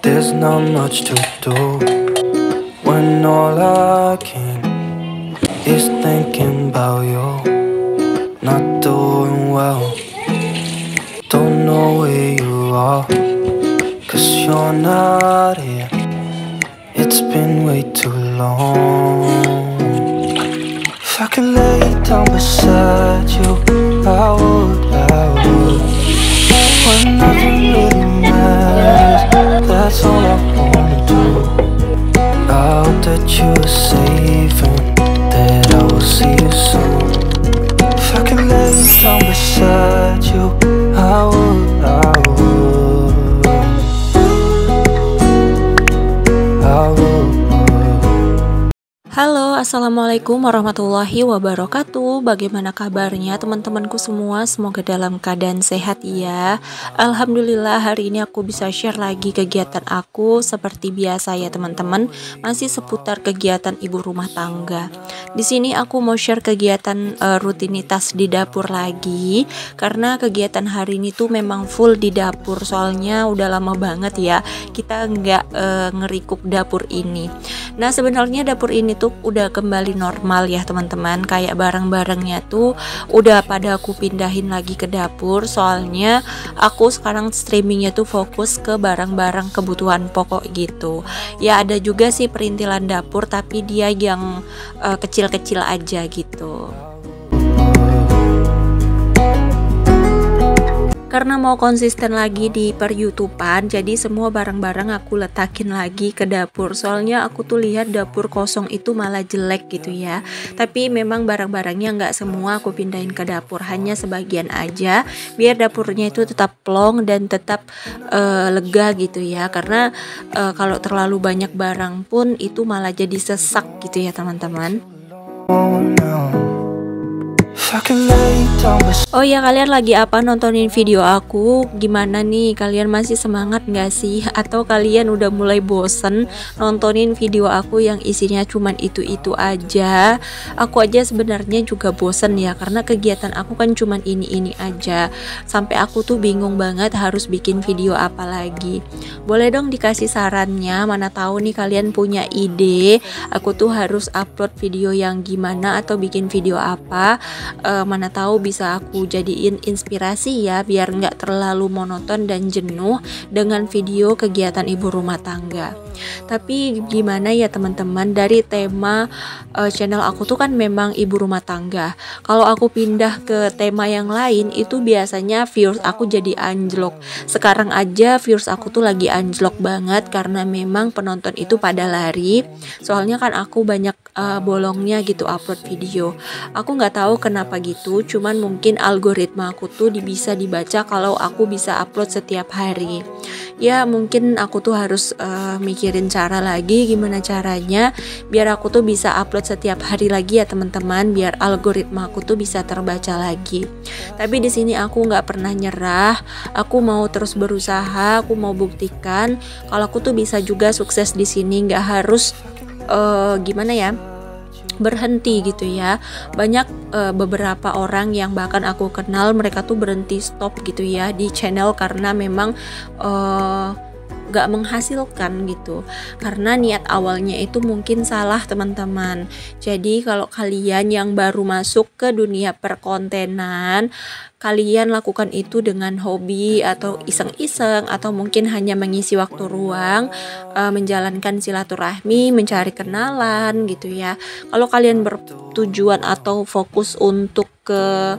There's not much to do when all I can is thinking about you. Not doing well, don't know where you are, 'cause you're not here. It's been way too long. If I could lay down beside you, I would. When nothing really matters, that's all I wanna do. I hope that you are safe and that I will see you soon. If I could lay down beside you, I would. Halo, assalamualaikum warahmatullahi wabarakatuh. Bagaimana kabarnya teman-temanku semua? Semoga dalam keadaan sehat ya. Alhamdulillah hari ini aku bisa share lagi kegiatan aku seperti biasa ya teman-teman. Masih seputar kegiatan ibu rumah tangga. Di sini aku mau share kegiatan rutinitas di dapur lagi, karena kegiatan hari ini tuh memang full di dapur. Soalnya udah lama banget ya kita nggak ngerikuk dapur ini. Nah sebenarnya dapur ini tuh udah kembali normal ya teman-teman. Kayak barang-barangnya tuh udah pada aku pindahin lagi ke dapur. Soalnya aku sekarang streamingnya tuh fokus ke barang-barang kebutuhan pokok gitu. Ya ada juga sih perintilan dapur, tapi dia yang kecil-kecil aja gitu. Karena mau konsisten lagi di per-YouTubean, jadi semua barang-barang aku letakin lagi ke dapur. Soalnya aku tuh lihat dapur kosong itu malah jelek gitu ya. Tapi memang barang-barangnya nggak semua aku pindahin ke dapur, hanya sebagian aja, biar dapurnya itu tetap plong dan tetap lega gitu ya. Karena kalau terlalu banyak barang pun itu malah jadi sesak gitu ya teman-teman. Oh ya, kalian lagi apa nontonin video aku? Gimana nih, kalian masih semangat gak sih? Atau kalian udah mulai bosen nontonin video aku yang isinya cuman itu-itu aja? Aku aja sebenarnya juga bosen ya, karena kegiatan aku kan cuman ini-ini aja. Sampai aku tuh bingung banget harus bikin video apa lagi. Boleh dong dikasih sarannya, mana tahu nih kalian punya ide aku tuh harus upload video yang gimana atau bikin video apa. Mana tahu bisa aku jadiin inspirasi ya, biar nggak terlalu monoton dan jenuh dengan video kegiatan ibu rumah tangga. Tapi gimana ya teman-teman, dari tema channel aku tuh kan memang ibu rumah tangga. Kalau aku pindah ke tema yang lain itu biasanya viewers aku jadi anjlok. Sekarang aja viewers aku tuh lagi anjlok banget karena memang penonton itu pada lari. Soalnya kan aku banyak bolongnya gitu upload video. Aku nggak tahu kenapa gitu, cuman mungkin algoritma aku tuh bisa dibaca kalau aku bisa upload setiap hari. Ya mungkin aku tuh harus mikirin cara lagi gimana caranya biar aku tuh bisa upload setiap hari lagi ya teman-teman, biar algoritma aku tuh bisa terbaca lagi. Tapi di sini aku nggak pernah nyerah, aku mau terus berusaha, aku mau buktikan kalau aku tuh bisa juga sukses di sini, nggak harus gimana ya, berhenti gitu ya. Banyak beberapa orang yang bahkan aku kenal, mereka tuh berhenti stop gitu ya di channel karena memang gak menghasilkan gitu, karena niat awalnya itu mungkin salah teman-teman. Jadi kalau kalian yang baru masuk ke dunia perkontenan, kalian lakukan itu dengan hobi atau iseng-iseng, atau mungkin hanya mengisi waktu ruang, menjalankan silaturahmi, mencari kenalan gitu ya. Kalau kalian bertujuan atau fokus untuk ke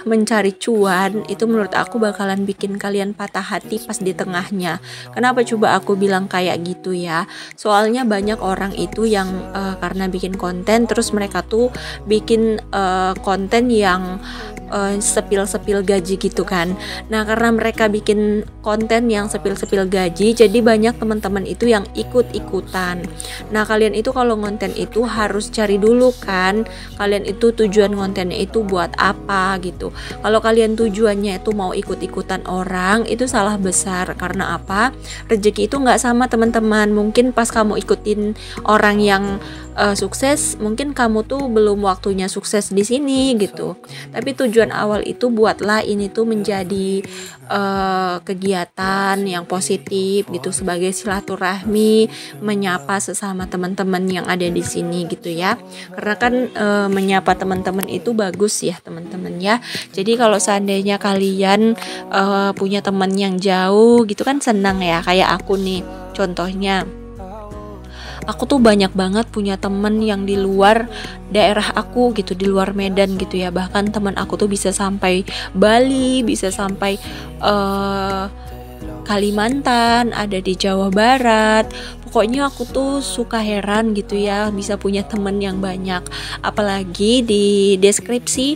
mencari cuan, itu menurut aku bakalan bikin kalian patah hati pas di tengahnya. Kenapa coba aku bilang kayak gitu ya? Soalnya banyak orang itu yang karena bikin konten terus mereka tuh bikin konten yang sepil-sepil gaji gitu kan. Nah karena mereka bikin konten yang sepil-sepil gaji, jadi banyak teman-teman itu yang ikut-ikutan. Nah kalian itu kalau konten itu harus cari dulu kan, kalian itu tujuan kontennya itu buat apa gitu. Kalau kalian tujuannya itu mau ikut-ikutan orang, itu salah besar. Karena apa? Rezeki itu nggak sama teman-teman. Mungkin pas kamu ikutin orang yang sukses, mungkin kamu tuh belum waktunya sukses di sini gitu. Tapi tujuan awal itu buatlah ini tuh menjadi kegiatan yang positif gitu, sebagai silaturahmi, menyapa sesama teman-teman yang ada di sini gitu ya. Karena kan menyapa teman-teman itu bagus ya teman-teman ya. Jadi kalau seandainya kalian punya teman yang jauh gitu kan senang ya, kayak aku nih contohnya. Aku tuh banyak banget punya temen yang di luar daerah aku gitu, di luar Medan gitu ya. Bahkan teman aku tuh bisa sampai Bali, bisa sampai Kalimantan, ada di Jawa Barat. Pokoknya aku tuh suka heran gitu ya, bisa punya temen yang banyak. Apalagi di deskripsi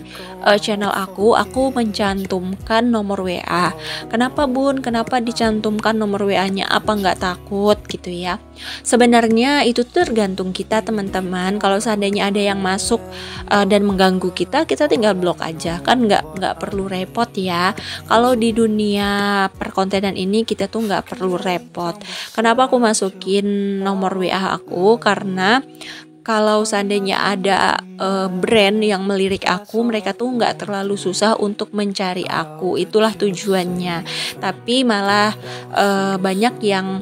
channel aku mencantumkan nomor WA. Kenapa Bun? Kenapa dicantumkan nomor WA-nya? Apa nggak takut gitu ya? Sebenarnya itu tergantung kita teman-teman. Kalau seandainya ada yang masuk dan mengganggu kita tinggal blok aja, kan nggak perlu repot ya. Kalau di dunia perkontenan ini kita tuh nggak perlu repot. Kenapa aku masukin nomor WA aku? Karena kalau seandainya ada brand yang melirik aku, mereka tuh nggak terlalu susah untuk mencari aku. Itulah tujuannya. Tapi malah banyak yang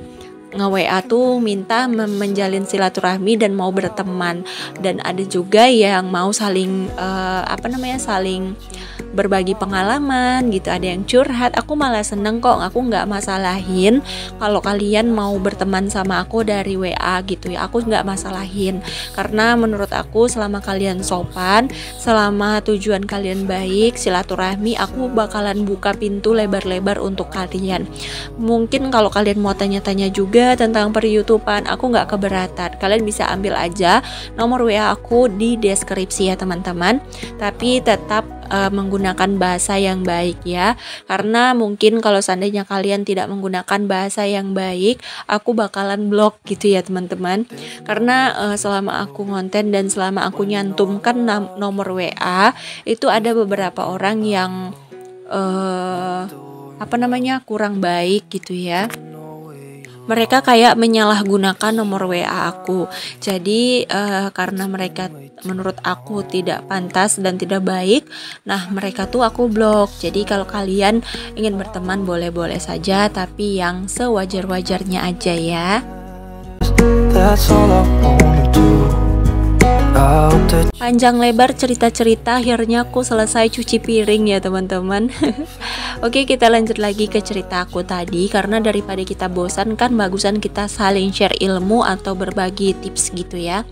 nge-WA tuh minta menjalin silaturahmi dan mau berteman, dan ada juga yang mau saling saling berbagi pengalaman gitu, ada yang curhat. Aku malah seneng kok, aku nggak masalahin kalau kalian mau berteman sama aku dari WA gitu ya, aku nggak masalahin, karena menurut aku selama kalian sopan, selama tujuan kalian baik, silaturahmi, aku bakalan buka pintu lebar-lebar untuk kalian. Mungkin kalau kalian mau tanya-tanya juga tentang per-YouTubean, aku nggak keberatan, kalian bisa ambil aja nomor WA aku di deskripsi ya teman-teman, tapi tetap menggunakan bahasa yang baik ya, karena mungkin kalau seandainya kalian tidak menggunakan bahasa yang baik, aku bakalan blok gitu ya teman-teman. Karena selama aku ngonten dan selama aku nyantumkan nomor WA, itu ada beberapa orang yang kurang baik gitu ya. Mereka kayak menyalahgunakan nomor WA aku. Jadi karena mereka menurut aku tidak pantas dan tidak baik, nah mereka tuh aku blok. Jadi kalau kalian ingin berteman boleh-boleh saja, tapi yang sewajar-wajarnya aja ya. That's all I wanna do. Panjang lebar cerita-cerita, akhirnya aku selesai cuci piring ya teman-teman. Oke, kita lanjut lagi ke cerita aku tadi, karena daripada kita bosan kan bagusan kita saling share ilmu atau berbagi tips gitu ya.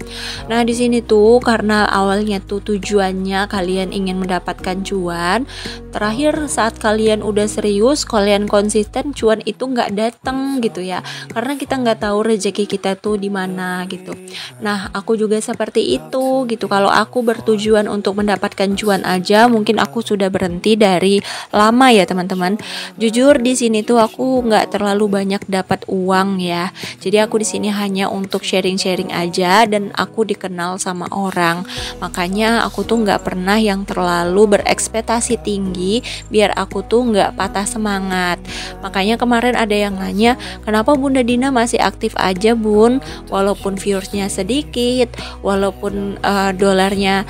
Nah di sini tuh karena awalnya tuh tujuannya kalian ingin mendapatkan cuan, terakhir saat kalian udah serius, kalian konsisten, cuan itu nggak datang gitu ya, karena kita nggak tahu rezeki kita tuh di mana gitu. Nah aku juga seperti itu gitu. Kalau aku bertujuan untuk mendapatkan cuan aja, mungkin aku sudah berhenti dari lama ya teman-teman. Jujur di sini tuh aku nggak terlalu banyak dapat uang ya. Jadi aku di sini hanya untuk sharing-sharing aja, dan aku dikenal sama orang. Makanya aku tuh nggak pernah yang terlalu berekspektasi tinggi, biar aku tuh nggak patah semangat. Makanya kemarin ada yang nanya, kenapa Bunda Dina masih aktif aja Bun, walaupun viewersnya sedikit, walaupun dolarnya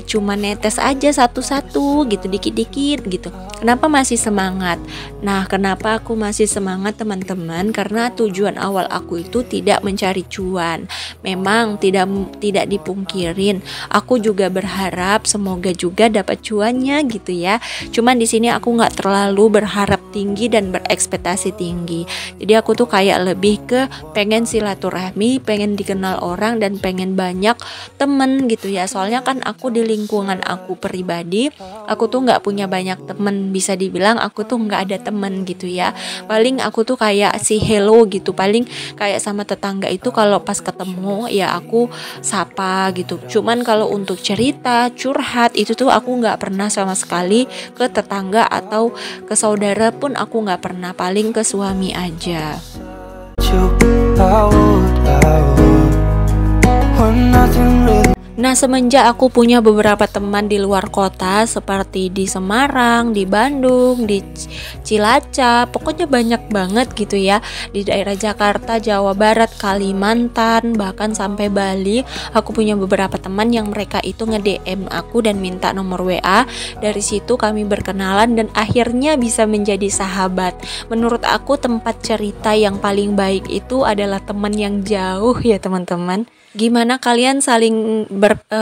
cuma netes aja satu-satu gitu, dikit-dikit gitu, kenapa masih semangat? Nah kenapa aku masih semangat teman-teman, karena tujuan awal aku itu tidak mencari cuan. Memang tidak dipungkirin, aku juga berharap semoga juga dapat cuannya gitu ya. Cuman di sini aku nggak terlalu berharap tinggi dan berekspektasi tinggi. Jadi aku tuh kayak lebih ke pengen silaturahmi, pengen dikenal orang, dan pengen banyak temen gitu ya. Soalnya kan aku di lingkungan aku pribadi, aku tuh nggak punya banyak temen, bisa dibilang aku tuh nggak ada temen gitu ya. Paling aku tuh kayak si hello gitu, paling kayak sama tetangga itu kalau pas ketemu ya aku sapa gitu. Cuman kalau untuk cerita, curhat itu tuh aku nggak pernah sama sekali ke tetangga atau ke saudara pun aku nggak pernah, paling ke suami aja. Nah, semenjak aku punya beberapa teman di luar kota seperti di Semarang, di Bandung, di Cilacap, pokoknya banyak banget gitu ya. Di daerah Jakarta, Jawa Barat, Kalimantan, bahkan sampai Bali, aku punya beberapa teman yang mereka itu nge-DM aku dan minta nomor WA. Dari situ kami berkenalan dan akhirnya bisa menjadi sahabat. Menurut aku tempat cerita yang paling baik itu adalah teman yang jauh ya teman-teman. Gimana kalian saling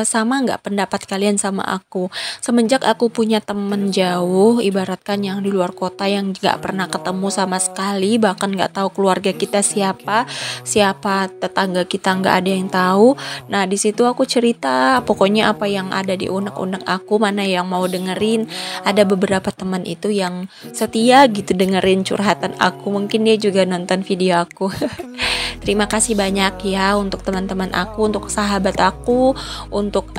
sama nggak pendapat kalian sama aku? Semenjak aku punya temen jauh, ibaratkan yang di luar kota yang nggak pernah ketemu sama sekali, bahkan nggak tahu keluarga kita siapa tetangga kita nggak ada yang tahu. Nah di situ aku cerita, pokoknya apa yang ada di unek-unek aku, mana yang mau dengerin. Ada beberapa teman itu yang setia gitu dengerin curhatan aku, mungkin dia juga nonton video aku. Terima kasih banyak ya untuk teman-teman aku, untuk sahabat aku, untuk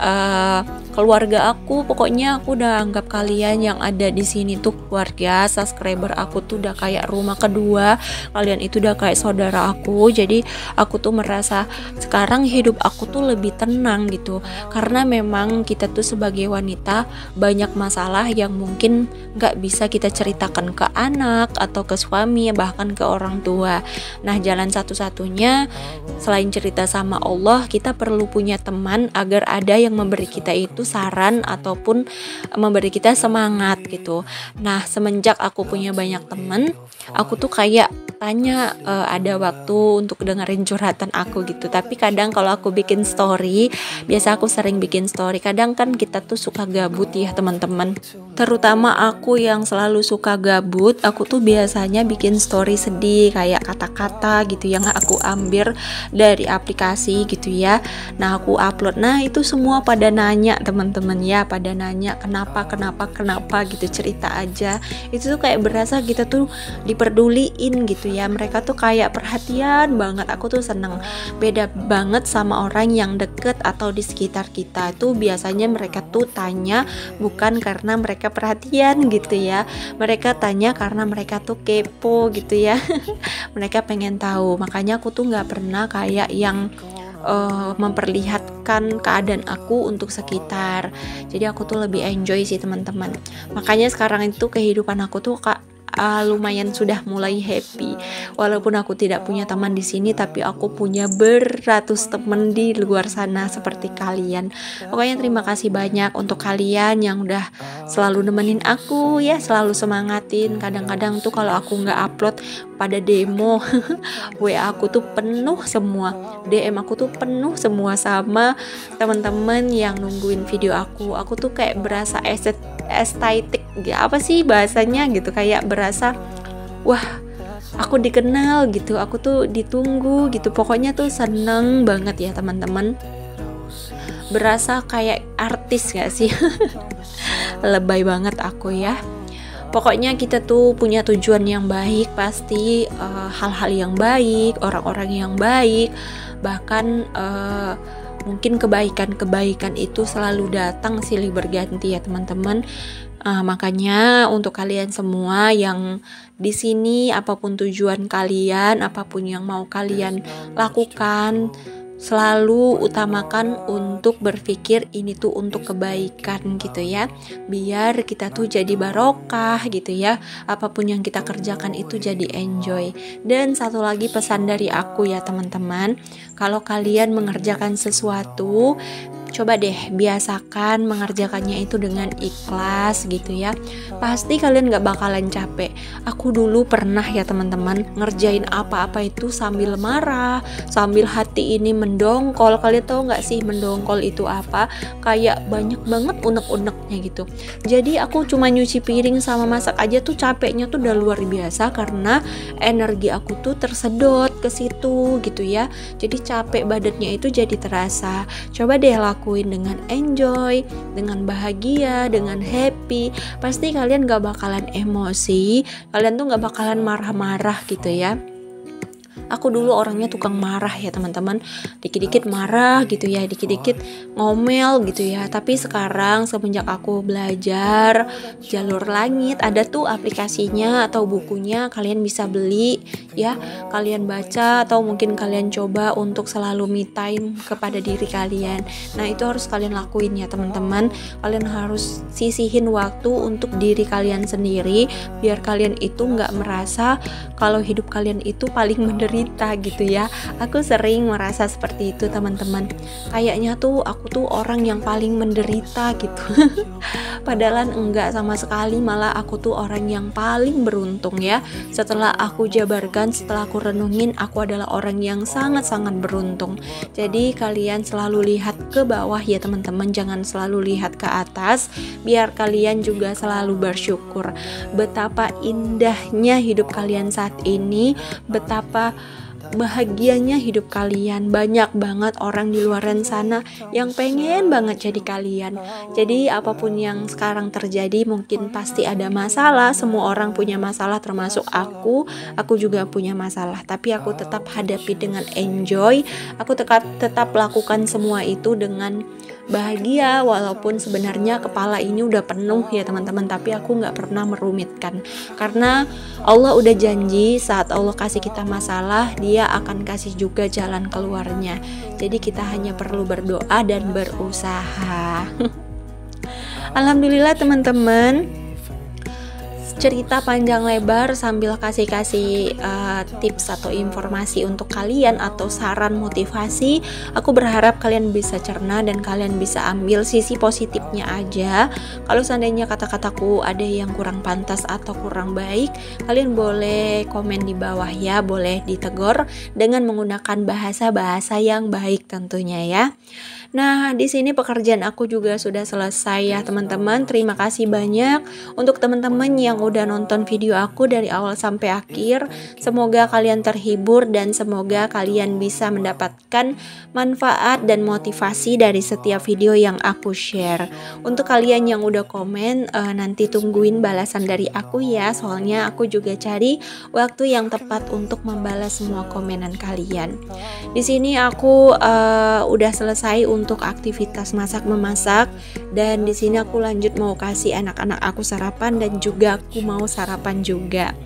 keluarga aku. Pokoknya aku udah anggap kalian yang ada di sini tuh keluarga. Subscriber aku tuh udah kayak rumah kedua. Kalian itu udah kayak saudara aku. Jadi aku tuh merasa sekarang hidup aku tuh lebih tenang gitu. Karena memang kita tuh sebagai wanita banyak masalah yang mungkin gak bisa kita ceritakan ke anak atau ke suami, bahkan ke orang tua. Nah jalan satu-satunya selain cerita sama Allah, kita perlu punya teman agar ada yang memberi kita itu saran ataupun memberi kita semangat gitu. Nah semenjak aku punya banyak teman, aku tuh kayak tanya ada waktu untuk dengerin curhatan aku gitu. Tapi kadang kalau aku bikin story, biasa aku sering bikin story, kadang kan kita tuh suka gabut ya teman-teman. Terutama aku yang selalu suka gabut, aku tuh biasanya bikin story sedih kayak kata-kata gitu yang aku ambil dari aplikasi gitu ya. Nah aku upload, nah itu semua pada nanya teman-teman ya, pada nanya kenapa gitu, cerita aja. Itu tuh kayak berasa kita tuh diperduliin gitu ya, mereka tuh kayak perhatian banget. Aku tuh seneng, beda banget sama orang yang deket atau di sekitar kita tuh biasanya mereka tuh tanya bukan karena mereka perhatian gitu ya, mereka tanya karena mereka tuh kepo gitu ya. Mereka pengen tahu, makanya aku tuh nggak pernah kayak yang memperlihatkan keadaan aku untuk sekitar. Jadi aku tuh lebih enjoy sih teman-teman. Makanya sekarang itu kehidupan aku tuh lumayan sudah mulai happy. Walaupun aku tidak punya teman di sini, tapi aku punya beratus teman di luar sana seperti kalian. Pokoknya terima kasih banyak untuk kalian yang udah selalu nemenin aku ya, selalu semangatin. Kadang-kadang tuh kalau aku nggak upload pada demo, WA aku tuh penuh semua, DM aku tuh penuh semua sama teman-teman yang nungguin video aku. Aku tuh kayak berasa estetik, apa sih bahasanya gitu, kayak berasa wah aku dikenal gitu, aku tuh ditunggu gitu. Pokoknya tuh seneng banget ya teman-teman, berasa kayak artis gak sih? Lebay banget aku ya. Pokoknya kita tuh punya tujuan yang baik, pasti hal-hal yang baik, orang-orang yang baik, bahkan mungkin kebaikan-kebaikan itu selalu datang silih berganti ya teman-teman. Makanya untuk kalian semua yang di sini, apapun tujuan kalian, apapun yang mau kalian lakukan, selalu utamakan untuk berpikir ini tuh untuk kebaikan gitu ya, biar kita tuh jadi barokah gitu ya, apapun yang kita kerjakan itu jadi enjoy. Dan satu lagi pesan dari aku ya teman-teman, kalau kalian mengerjakan sesuatu, coba deh biasakan mengerjakannya itu dengan ikhlas gitu ya, pasti kalian gak bakalan capek. Aku dulu pernah ya teman-teman ngerjain apa-apa itu sambil marah, sambil hati ini mendongkol. Kalian tahu gak sih mendongkol itu apa? Kayak banyak banget unek-uneknya gitu. Jadi aku cuma nyuci piring sama masak aja tuh capeknya tuh udah luar biasa, karena energi aku tuh tersedot ke situ gitu ya. Jadi capek badannya itu jadi terasa. Coba deh lakuin dengan enjoy, dengan bahagia, dengan happy. Pasti kalian gak bakalan emosi, kalian tuh gak bakalan marah-marah gitu ya. Aku dulu orangnya tukang marah ya teman-teman, dikit-dikit marah gitu ya, dikit-dikit ngomel gitu ya. Tapi sekarang semenjak aku belajar Jalur Langit, ada tuh aplikasinya atau bukunya, kalian bisa beli ya, kalian baca atau mungkin kalian coba untuk selalu me time kepada diri kalian. Nah itu harus kalian lakuin ya teman-teman. Kalian harus sisihin waktu untuk diri kalian sendiri, biar kalian itu nggak merasa kalau hidup kalian itu paling menderita gitu ya. Aku sering merasa seperti itu teman-teman, kayaknya tuh aku tuh orang yang paling menderita gitu. Padahal enggak sama sekali, malah aku tuh orang yang paling beruntung ya. Setelah aku jabarkan, setelah aku renungin, aku adalah orang yang sangat-sangat beruntung. Jadi kalian selalu lihat ke bawah ya teman-teman, jangan selalu lihat ke atas, biar kalian juga selalu bersyukur betapa indahnya hidup kalian saat ini, betapa bahagianya hidup kalian. Banyak banget orang di luar sana yang pengen banget jadi kalian. Jadi apapun yang sekarang terjadi, mungkin pasti ada masalah, semua orang punya masalah termasuk aku juga punya masalah, tapi aku tetap hadapi dengan enjoy. Aku tetap lakukan semua itu dengan bahagia, walaupun sebenarnya kepala ini udah penuh ya teman-teman, tapi aku nggak pernah merumitkan, karena Allah udah janji saat Allah kasih kita masalah, Dia akan kasih juga jalan keluarnya. Jadi kita hanya perlu berdoa dan berusaha. Alhamdulillah teman-teman, cerita panjang lebar sambil kasih tips atau informasi untuk kalian atau saran motivasi. Aku berharap kalian bisa cerna dan kalian bisa ambil sisi positifnya aja. Kalau seandainya kata-kataku ada yang kurang pantas atau kurang baik, kalian boleh komen di bawah ya, boleh ditegur dengan menggunakan bahasa-bahasa yang baik tentunya ya. Nah, di sini pekerjaan aku juga sudah selesai ya teman-teman. Terima kasih banyak untuk teman-teman yang udah nonton video aku dari awal sampai akhir. Semoga kalian terhibur dan semoga kalian bisa mendapatkan manfaat dan motivasi dari setiap video yang aku share. Untuk kalian yang udah komen, nanti tungguin balasan dari aku ya. Soalnya aku juga cari waktu yang tepat untuk membalas semua komenan kalian. Di sini aku udah selesai untuk aktivitas masak-memasak, dan di sini aku lanjut mau kasih anak-anak aku sarapan dan juga aku mau sarapan juga.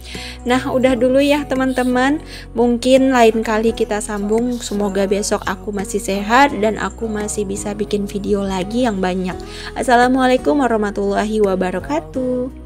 Nah, udah dulu ya teman-teman. Mungkin lain kali kita sambung. Semoga besok aku masih sehat dan aku masih bisa bikin video lagi yang banyak. Assalamualaikum warahmatullahi wabarakatuh.